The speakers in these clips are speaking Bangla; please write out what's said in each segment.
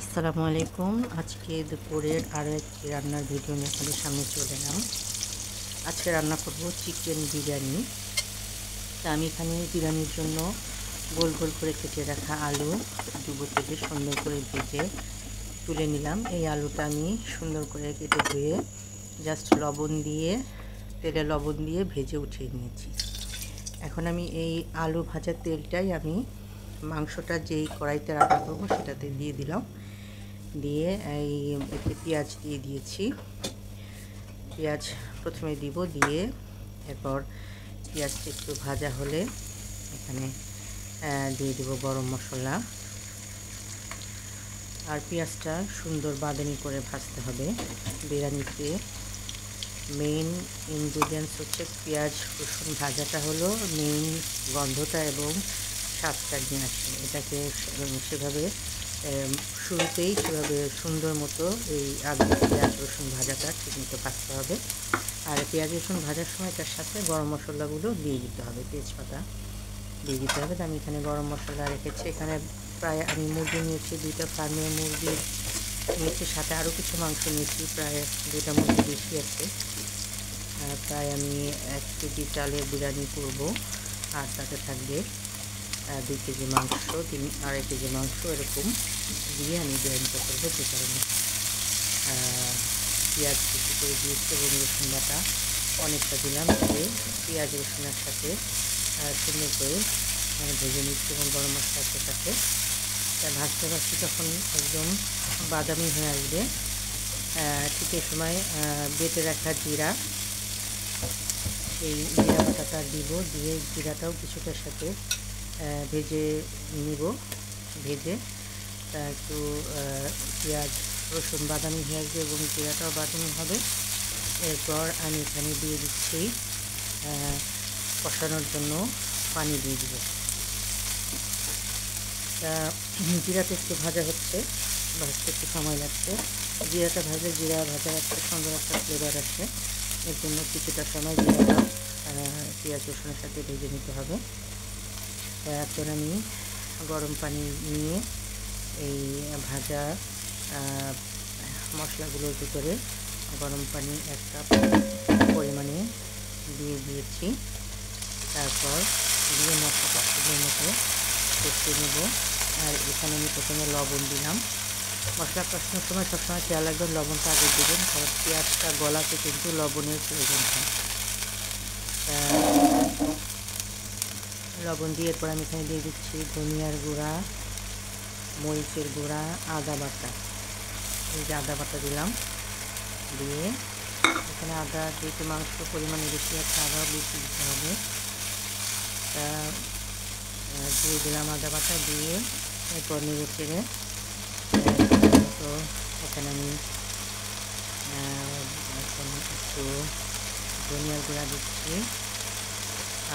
আসসালামু আলাইকুম। আজকে দুপুরের আরও একটি রান্নার ভিডিও নিয়ে আপনাদের সামনে চলে এলাম। আজকে রান্না করব চিকেন বিরিয়ানি। তা আমি এখানে বিরিয়ানির জন্য গোল গোল করে কেটে রাখা আলু ডুবো তেলে সুন্দর করে ভেজে তুলে নিলাম। এই আলুটা আমি সুন্দর করে কেটে ধুয়ে জাস্ট তেলে লবণ দিয়ে ভেজে উঠিয়ে নিয়েছি। এখন আমি এই আলু ভাজার তেলটাই আমি মাংসটা যেই কড়াইতে রান্না করবো সেটাতে দিয়ে দিলাম। দিয়ে এতে পেঁয়াজ দিয়ে দিয়েছি। পেঁয়াজ প্রথমে দিয়ে এরপর পেঁয়াজটা একটু ভাজা হলে এখানে দিয়ে দেব গরম মশলা। আর পেঁয়াজটা সুন্দর বাদামি করে ভাজতে হবে। বিরিয়ানিতে মেইন ইনগ্রিডিয়েন্টস হচ্ছে পেঁয়াজ রসুন ভাজাটা হলো মেইন গন্ধটা এবং স্বাদটা নিয়ে আসে। এটাকে সেভাবে সেভাবে সুন্দর মতো এই আলু পেঁয়াজ রসুন ভাজাটা ঠিকমতো ভাজতে হবে। আর পেঁয়াজ রসুন ভাজার সময় তার সাথে গরম মশলাগুলো দিয়ে দিতে হবে, তেজপাতা দিয়ে দিতে হবে। আমি এখানে গরম মশলা রেখেছি। এখানে প্রায় আমি মুরগি নিয়েছি, 2টা ফার্মের মুরগি নিয়েছি, সাথে আরও কিছু মাংস নিয়েছি, প্রায় 2টা মুরগি বেশি আছে। প্রায় আমি 1 কেজি চালের বিরিয়ানি করব। আর সাথে থাকবে 2 কেজি মাংস, 2.5 কেজি মাংস, এরকম দিয়ে আমি বিরিয়ানিটা করবো। যে কারণে পেঁয়াজ কুচি করে দিয়েছি এবং রসুন বাটা অনেকটা দিলাম। দিয়ে পেঁয়াজ রসুনের সাথে সুন্দর করে ভেজে নিচ্ছি এবং গরম মশলার সাথে ভাজতে ভাজতে যখন একদম বাদামি হয়ে আসবে ঠিক এই সময় বেটে রাখা জিরা, সেই জিরা বাটাটা দিব। দিয়ে জিরাটাও কিছুটার সাথে ভেজে নিব। ভেজে একটু পেঁয়াজ রসুন বাদামি হয়ে আসবে এবং জিরাটাও বাদামি হবে। এরপর আমি এখানে দিয়ে দিচ্ছি কষানোর জন্য পানি দিয়ে দিব। তা জিরাটা একটু ভাজা হচ্ছে, ভাজতে একটু সময় লাগছে। জিরাটা ভাজলে জিরা ভাজার একটা সুন্দর একটা ফ্লেভার আসে। এর জন্য কিছুটা সময় জিরাটা পেঁয়াজ রসুনের সাথে ভেজে নিতে হবে। এখন আমি গরম পানি নিয়ে এই ভাজা মশলাগুলোর ভিতরে গরম পানি 1 কাপ পরিমাণে দিয়ে দিয়েছি। তারপর দিয়ে মশলাটা সুন্দর মতো কষিয়ে নেব। আর এখানে আমি প্রথমে লবণ দিলাম। মশলা কষানোর সময় সবসময় খেয়াল রাখবেন লবণটা আগে দেবেন, কারণ পেঁয়াজটা গলাতে কিন্তু লবণের প্রয়োজন হয়। লবণ দিয়ে এরপর আমি এখানে দিয়ে দিচ্ছি ধনিয়ার গুঁড়া, মরিচের গুঁড়া, আদা বাটা। এই যে আদা বাটা দিলাম। দিয়ে এখানে আদা যেহেতু মাংস পরিমাণে বেশি আছে, আদাও বেশি দিতে হবে। তা দিয়ে দিলাম আদা বাটা। দিয়ে এরপর নেড়ে চেড়ে তো এখানে আমি এখন একটু ধনিয়ার গুঁড়া দিচ্ছি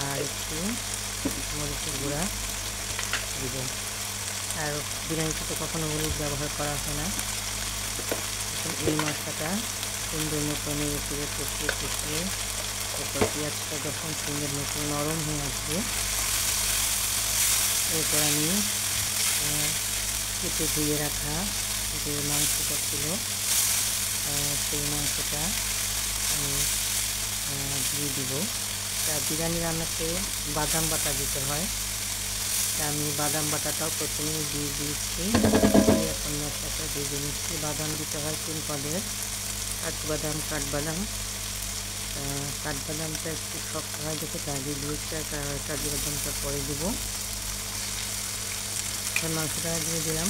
আর একটু মরিচের গুঁড়া দিব। আর বিরিয়ানিতে তো কখনো হলুদ ব্যবহার করা হয় না। এখন এই মশলাটা সুন্দর মতো নেড়ে চেড়ে কষিয়ে এরপর পেঁয়াজটা যখন সুন্দর মতো নরম হয়ে আসবে এরপর আমি কেটে ধুয়ে রাখা যে মাংসটা ছিল সেই মাংসটা আমি দিয়ে দিব। তা বিরিয়ানি রান্নাতে বাদাম বাটা দিতে হয়। তা আমি বাদাম বাটাটাও প্রথমেই দিয়ে দিয়েছি। এখন মশলাটা ভেজে নিচ্ছি। বাদাম দিতে হয় 3 পদের, কাঠবাদামটা একটু শক্ত হয় দেখে আগে দিয়েছি, আর কাজু বাদামটা পরে দেবো। মাংসটা দিয়ে দিলাম।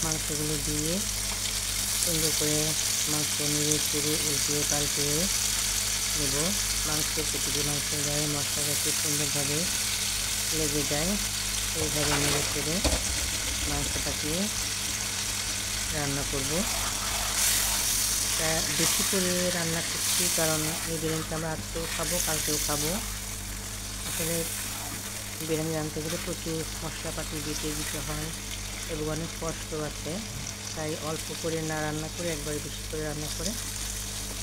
মাংসগুলো দিয়ে সুন্দর করে মাংস নেড়ে চেড়ে উল্টিয়ে পাল্টিয়ে নেব। প্রতিটি মাংসের গায়ে মশলা যাতে সুন্দরভাবে লেগে যায় সেইভাবে নেড়ে চেড়ে মাংসটাকে রান্না করব। তা বেশি করে রান্না করছি কারণ এই বিরিয়ানিটা আমরা আজকেও খাবো, কালকেও খাবো। আসলে বিরিয়ানি রান্নতে গেলে প্রচুর মশলাপাতি বেটে দিতে হয় এবং অনেক কষ্ট আছে। তাই অল্প করে না রান্না করে একবারে বেশি করে রান্না করে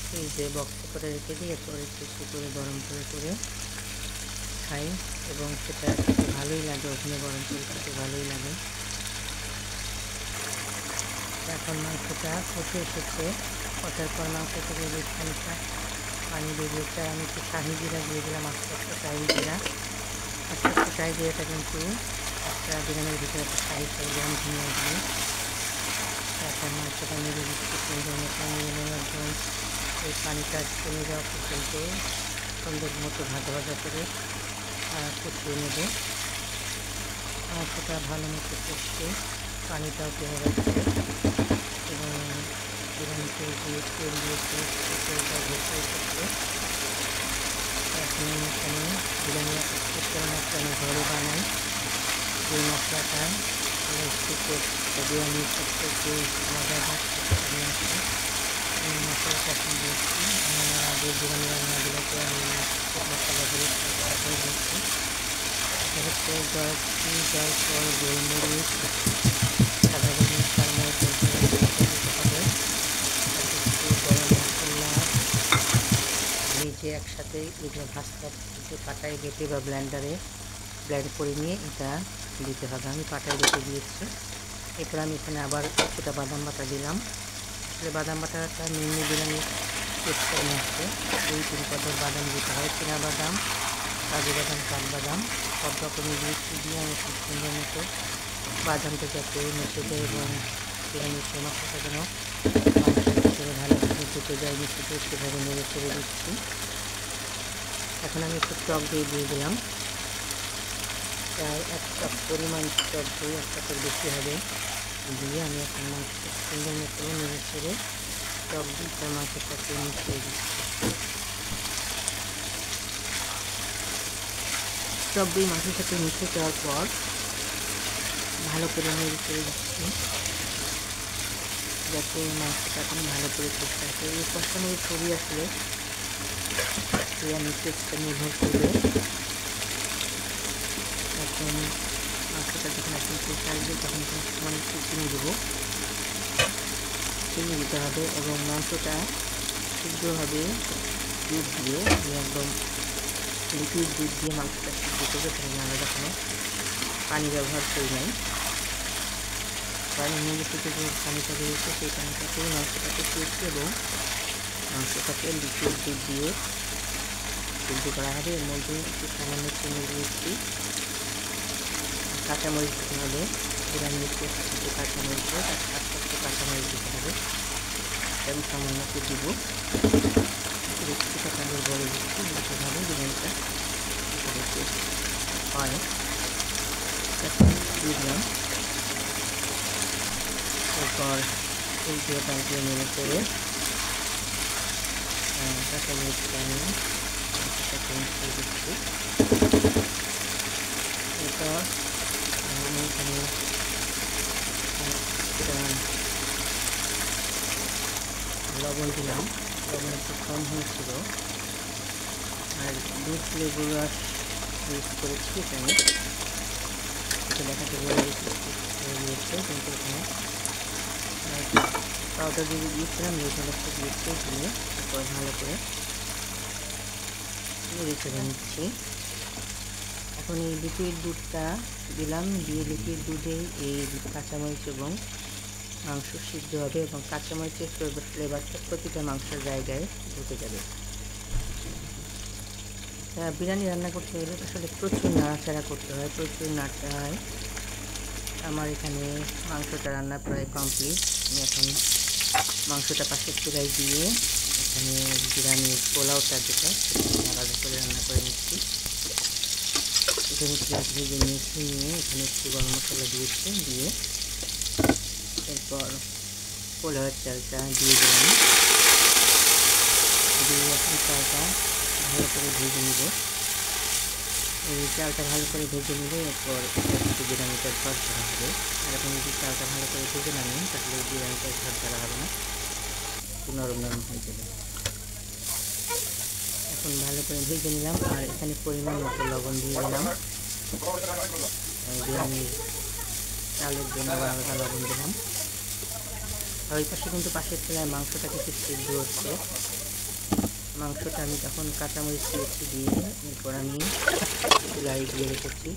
ফ্রিজে বক্সে করে রেখে দিই। এরপর একটু করে গরম করে খাই এবং সেটা খেতে ভালোই লাগে। ওখানে গরম করে খেতে ভালোই লাগে। এখন মাংসটা কষে এসেছে, কষার পর মাংস থেকে বেশ খানিকটা পানি বেরিয়েছে। আর আমি একটু শাহি জিরা দিয়ে দিলাম, আস্তে আস্তে শাহি জিরা। আস্তে আস্তে শাহি জিরাটা কিন্তু একটা বিরিয়ানির ভিতরে একটা শাহি গন্ধ নিয়ে দিয়ে এখন মাংসটা নেড়ে দিচ্ছি সুন্দর মতো নিয়ে একদম এই পানিটা কমে যাওয়া পর্যন্ত সুন্দর মতো ভাজা ভাজা করে কষিয়ে নেব। মাংসটা ভালো মতো কষতে পানিটাও কমে যাচ্ছে এবং বিরিয়ানিতে যে তেল দিয়েছে তেলটা ভেসে উঠেছে। এখন এখানে বিরিয়ানি একটা স্পেশাল মশলা আমি ঘরে বানাই, যে মশলাটা বিরিয়ানির সবথেকে মজাদার মশলা। এই মশলাটা এখন দিয়েছি। আমার আগে বিরিয়ানি রান্নাগুলোতে আমি মশলাগুলো দিয়েছি। এটা হচ্ছে জয়ফল, গোলমরিচ, সাদা গোলমরিচ, কালমরিচ দিতে হবে। একটু গরম মশলা ভেজে একসাথে এগুলো ভাজতে যে পাটায় বেটে বা ব্লেন্ডারে ব্লেন্ড করে নিয়ে এটা দিতে হবে। আমি পাটায় বেটে দিয়েছি। এরপর আমি এখানে আবার কিছুটা বাদাম বাটা দিলাম। আসলে বাদাম বাটাটা নিম্ন বিরিয়ানির টেস্টটা নিয়ে আসছে। 2-3 পদের বাদাম দিতে হয়, চীনা বাদাম, কাজু বাদাম, কাঠবাদাম সব রকমের মিষ্টি দিয়ে আমি খুব সুন্দর মতো বাদামটা যাতে মিশে যায় এবং বিরিয়ানির সেই মশলাটা যেন মাংসের ভিতরে ভালোভাবে ঢুকে যায় মিশে যায় সেভাবে নেড়ে ছেড়ে দিচ্ছি। এখন আমি একটু টক দই দিয়ে দিলাম, প্রায় 1 কাপ পরিমাণ টক দই, 1 কাপের বেশি হবে দিয়ে আমি এখন মাংসটা সুন্দর মতো নেড়ে ছেড়ে টক দইটা মাংসের সাথে মিশিয়ে দিচ্ছি। টক দই মাংসের সাথে মিশে যাওয়ার পর ভালো করে নেড়ে ছেড়ে দিচ্ছি যাতে মাংসটা এখন ভালো করে কষতে আসে। এই কষানোর ছবি আসলে বিরিয়ানির টেস্টটা নির্ভর করবে। এখন মাংসটা যখন একদম কষে আসবে তখন সামান্য একটু চিনি দেবো, চিনি দিতে হবে এবং মাংসটা সিদ্ধ হবে দুধ দিয়ে। আমি একদম লিকুইড দুধ দিয়ে মাংসটা সিদ্ধ করবে, তাহলে আলাদা কোনো পানি ব্যবহার করি নাই। কারণ মুরগি থেকে যে পানিটা বেরিয়েছে সেই পানিটাকেই মাংসটা কষিয়েছি এবং মাংসটাকে লিকুইড দুধ দিয়ে সিদ্ধ করা হবে। এর মধ্যে একটু সামান্য চিনি দিয়েছি, কাঁচামরিচ দিতে হবে। বিরিয়ানির টেস্ট কিন্তু কাঁচামরিচ হয়, তার সাথে একটু কাঁচামরিচ দিতে হবে এবং সামান্য একটু দিব। রেসিপিটা তাদের বলে দিচ্ছি ভাবে বিরিয়ানিটা টেস্ট হয়। এখন দিলাম, এরপর ফুল দিয়ে পাল্টিয়ে নেড়ে করে কাঁচামরিচটা আমি মিশিয়ে দিচ্ছি। এরপর আমি এখানে লবণ দিলাম, লবণ একটু কম হয়েছিল। আর দুধ লেবুর রস ইউজ করেছি এখানে, এটা দেখাতে বলে দিয়েছে কিন্তু এখানে পাউডার দিয়ে দিয়েছিলাম, লেবু রসটা দিয়েছি দিয়ে তারপর ভালো করে নেড়ে চেড়ে নিচ্ছি। এখন এই লিকুইড দুধটা দিলাম, দিয়ে লিকুইড দুধে এই কাঁচামরিচ এবং মাংস সিদ্ধ হবে এবং কাঁচামরিচের ফ্লেভারটা প্রতিটা মাংসের জায়গায় ঢুকে যাবে। বিরিয়ানি রান্না করতে গেলে আসলে প্রচুর নাড়াচাড়া করতে হয়, প্রচুর নাড়তে হয়। আমার এখানে মাংসটা রান্না প্রায় কমপ্লিট। আমি এখন মাংসটা পাশের চুলায় দিয়ে এখানে বিরিয়ানির পোলাওটা যেটা সেটা আলাদা করে রান্না করে নিচ্ছি। এখানে পেঁয়াজ ভেজে নিয়ে এখানে একটু গরম মশলা দিয়েছি, দিয়ে এরপর পোলাওয়ের চালটা দিয়ে দিলাম, দিয়ে এখন চালটা ভালো করে ভেজে নেব। এই চালটা ভালো করে ভেজে নিলে এরপর একটু বিরিয়ানিটা ঝরঝরা হবে। আর এখন যদি চালটা ভালো করে ভেজে না নিন তাহলে বিরিয়ানিটা ঝরঝরা হবে না, একটু নরম নরম হয়ে যাবে। এখন ভালো করে ভেজে নিলাম আর এখানে পরিমাণ মতো লবণ দিয়ে দিলাম। বিরিয়ানির চালের জন্য আলাদা লবণ দিলাম। আর ওই পাশে কিন্তু পাশের চুলায় মাংসটা কিছু সিদ্ধ হচ্ছে। মাংসটা আমি তখন কাঁচামরিচ দিয়েছি, দিয়ে এরপর আমি চুলায় দিয়ে রেখেছি।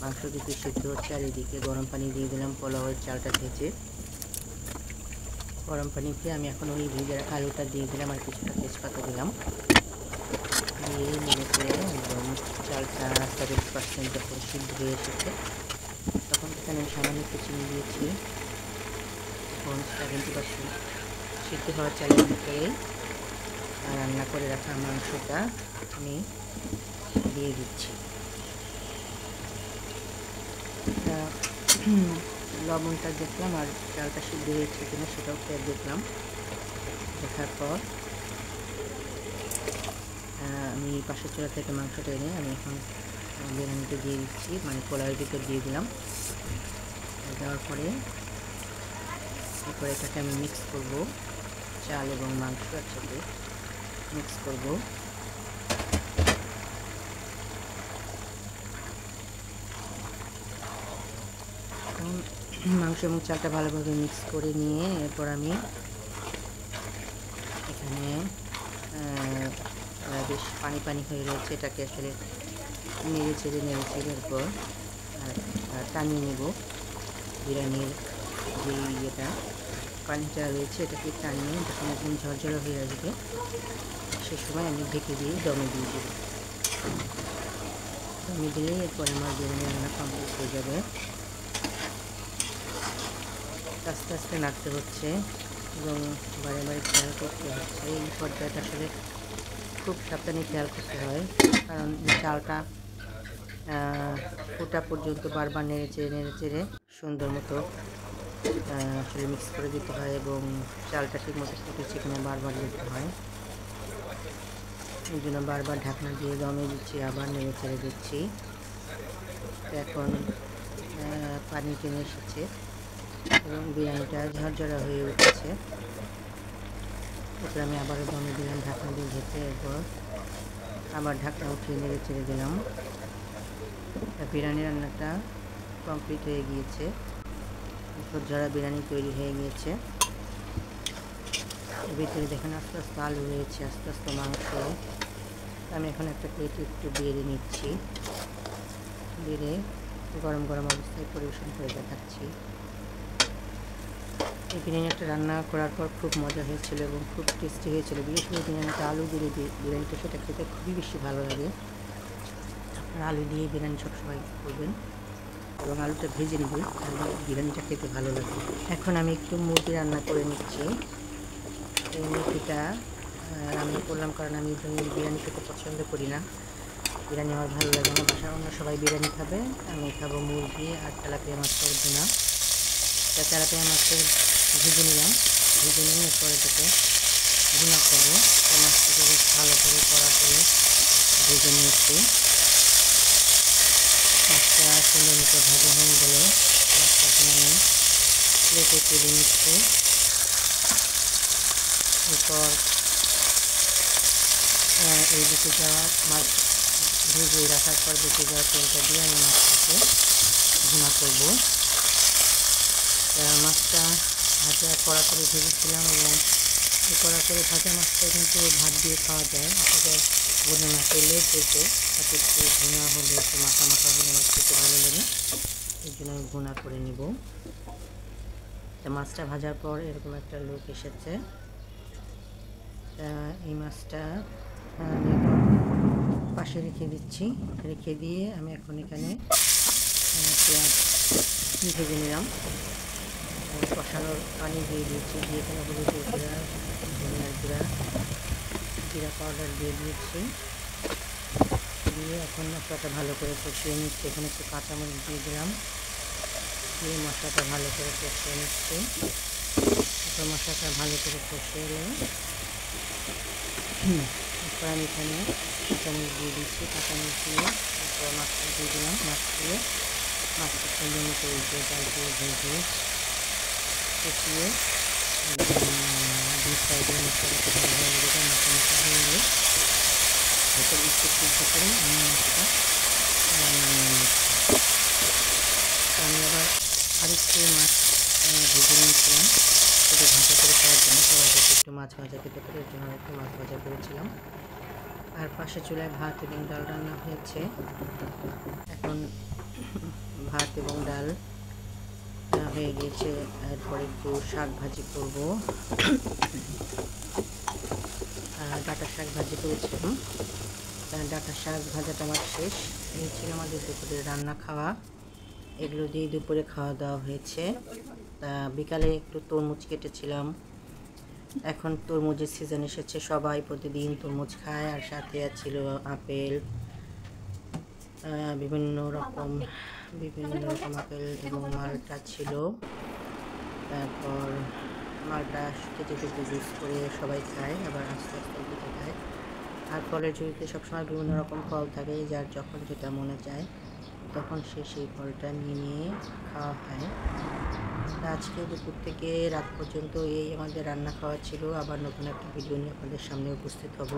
মাংস কিছু সিদ্ধ হচ্ছে আর এদিকে গরম পানি দিয়ে দিলাম পোলাওয়ের চালটা ভেজে। গরম পানিতে আমি এখন ওই ভেজে রাখা আলুটা দিয়ে দিলাম আর কিছুটা তেজপাতা দিলাম, দিয়ে নেড়ে চেড়ে একদম চালটা 70% যখন সিদ্ধ হয়ে এসেছে তখন এখানে আমি সামান্য একটু চিনি দিয়েছি। এখন 70% সিদ্ধ হওয়ার চালের ভিতরে রান্না করে রাখা মাংসটা আমি দিয়ে দিচ্ছি। লবণটা দেখলাম আর চালটা সিদ্ধ হয়েছে কিনা সেটাও খেয়ে দেখলাম। দেখার পর আমি পাশের চুলা থেকে মাংসটা এনে আমি এখন বিরিয়ানিতে দিয়ে দিচ্ছি, মানে পোলাওয়ের ভিতর দিয়ে দিলাম। দেওয়ার পরে এরপরে এটাকে আমি মিক্স করব, চাল এবং মাংস একসাথে মিক্স করব। মাংস এবং চালটা ভালোভাবে মিক্স করে নিয়ে এরপর আমি এখানে বেশ পানি পানি হয়ে রয়েছে, এটাকে আসলে নেড়ে চেড়ে এরপর টানিয়ে নেব। বিরিয়ানির যে ইয়েটা পানিটা রয়েছে এটাকে টানিয়ে যখন একদম ঝরঝরে হয়ে আসবে সে সময় আমি ঢেকে দিয়ে দমে দিয়ে দেব। দমে দিলেই এরপর আমার বিরিয়ানি রান্না কমপ্লিট হয়ে যাবে। আস্তে আস্তে নাড়তে হচ্ছে এবং বারে বারে খেয়াল করতে হচ্ছে। এই পর্যায়টা আসলে খুব সাবধানে খেয়াল করতে হয়, কারণ চালটা ফোটা পর্যন্ত বারবার নেড়ে চেড়ে সুন্দর মতো আসলে মিক্স করে দিতে হয় এবং চালটা ঠিক মতো ফুটেছে কিনা বারবার দিতে হয়। এই জন্য বারবার ঢাকনা দিয়ে দমে দিচ্ছি, আবার নেড়ে চেড়ে দিচ্ছি। এখন পানি টেনে এসেছে এবং বিরিয়ানিটা ঝরঝরা হয়ে উঠেছে। এরপর আমি আবারও দমে দিলাম ঢাকনা দিয়ে ঢেকে, এরপর আবার ঢাকনা উঠিয়ে নেড়ে চেড়ে দিলাম। বিরিয়ানি রান্নাটা কমপ্লিট হয়ে গিয়েছে, ঝরঝরা বিরিয়ানি তৈরি হয়ে গিয়েছে। এর ভিতরে দেখেন আস্তে আস্তে আলু রয়েছে, আস্তে আস্তে মাংস। আমি এখন একটা প্লেটে একটু বেড়ে নিচ্ছি, বেড়ে গরম গরম অবস্থায় পরিবেশন করে দেখাচ্ছি। এই বিরিয়ানিটা রান্না করার পর খুব মজা হয়েছিল এবং খুব টেস্টি হয়েছিল। বিশেষ করে বিরিয়ানিটা আলু দিয়ে বিরিয়ানিটা সেটা খেতে খুবই বেশি ভালো লাগে। আপনারা আলু দিয়ে বিরিয়ানি সবসময় করবেন এবং আলুটা ভেজে নেবেন, তাহলে বিরিয়ানিটা খেতে ভালো লাগে। এখন আমি একটু মুরগি রান্না করে নিচ্ছি। এই মুরগিটা রান্না করলাম কারণ আমি বিরিয়ানি খেতে পছন্দ করি না, বিরিয়ানি আমার ভালো লাগে না। বাসার অন্য সবাই বিরিয়ানি খাবে, আমি খাবো মুরগি আর তেলাপিয়া মাছের ভুনা। তেলাপিয়া মাছের ভেজে নিলাম, ভেজে নিয়ে এরপর এটাকে ভুনা করবো। মাছটাকে বেশ ভালো করে কড়া করে ভেজে নিয়েছি। মাছটা সুন্দর মতো ভাজা হয়ে গেলে মাছটাকে আমি প্লেটে তুলে নিচ্ছি। এরপর এই বেঁচে যাওয়া মাছ ভেজে রাখার পর বেঁচে যাওয়া তেলটা দিয়ে আমি মাছটাকে ভুনা করবো। মাছটা ভাজা কড়া করে ভেজেছিলাম এবং এই কড়া করে ভাজা মাছটা কিন্তু ভাত দিয়ে খাওয়া যায়। আপনাদের ভুনা না করলে যেতে তাতে একটু ভুনা হলে একটু মাখা মাখা হলে মাছ খেতে ভালো লাগে, এই জন্য আমি ভুনা করে নিব। মাছটা ভাজার পর এরকম একটা লুক এসেছে। এই মাছটা আমি পাশে রেখে দিচ্ছি, রেখে দিয়ে আমি এখন এখানে পেঁয়াজ ভেজে নিলাম। কষানোর পানি দিয়ে দিয়েছি, দিয়ে এখানে হলুদের গুঁড়া, ধনিয়ার গুঁড়া, জিরা পাউডার দিয়ে দিয়েছি। দিয়ে এখন মশলাটা ভালো করে কষিয়ে নিচ্ছি। এখানে একটু কাঁচামরিচ দিয়ে দিলাম, দিয়ে মশলাটা ভালো করে কষিয়ে নিচ্ছি। এরপর মশলাটা ভালো করে কষিয়ে এলে এরপর আমি এখানে কাঁচামরিচ দিয়ে দিচ্ছি। কাঁচামরিচ দিয়ে এরপর মাছটা দিয়ে দিলাম। মাছ দিয়ে মাছটা সুন্দর মতো উল্টে পাল্টে ভেজে কষিয়ে দুই সাইডে মশলাটা ভালো হয়ে গেলে মাথা হয়ে গেলে এরপর একটু সিদ্ধ করে আমি মাছটা নামিয়ে নিচ্ছি। আমি আবার আরেকটু মাছ ভেজে নিয়েছিলাম, একটু ভাজা করে খাওয়ার জন্য। সবাই যাতে একটু মাছ ভাজা খেতে পারে এর জন্য একটু মাছ ভাজা করেছিলাম। আর পাশে চুলায় ভাত এবং ডাল রান্না হয়েছে। এখন ভাত এবং ডাল হয়ে গিয়েছে। এরপর একটু শাক ভাজি করব। ডাঁটা শাক ভাজি করেছিলাম। ডাঁটা শাক ভাজাটা আমার শেষ। এই ছিল আমাদের দুপুরের রান্না খাওয়া। এগুলো দিয়ে দুপুরে খাওয়া দাওয়া হয়েছে। তা বিকালে একটু তরমুজ কেটেছিলাম। এখন তরমুজের সিজন এসেছে, সবাই প্রতিদিন তরমুজ খায়। আর সাথে ছিল আপেল, বিভিন্ন রকম আপেল এবং মালটা ছিল। তারপর মালটা কেটে কেটে জুস করে সবাই খায়, আবার আস্তে আস্তে কেটে খায়। আর ফলের ঝুড়িতে সবসময় বিভিন্ন রকম ফল থাকে, যার যখন যেটা মনে চায় তখন সে সেই ফলটা নিয়ে খাওয়া হয়। আজকে দুপুর থেকে রাত পর্যন্ত এই আমাদের রান্না খাওয়া ছিল। আবার নতুন একটা ভিডিও নিয়ে আপনাদের সামনে উপস্থিত হব।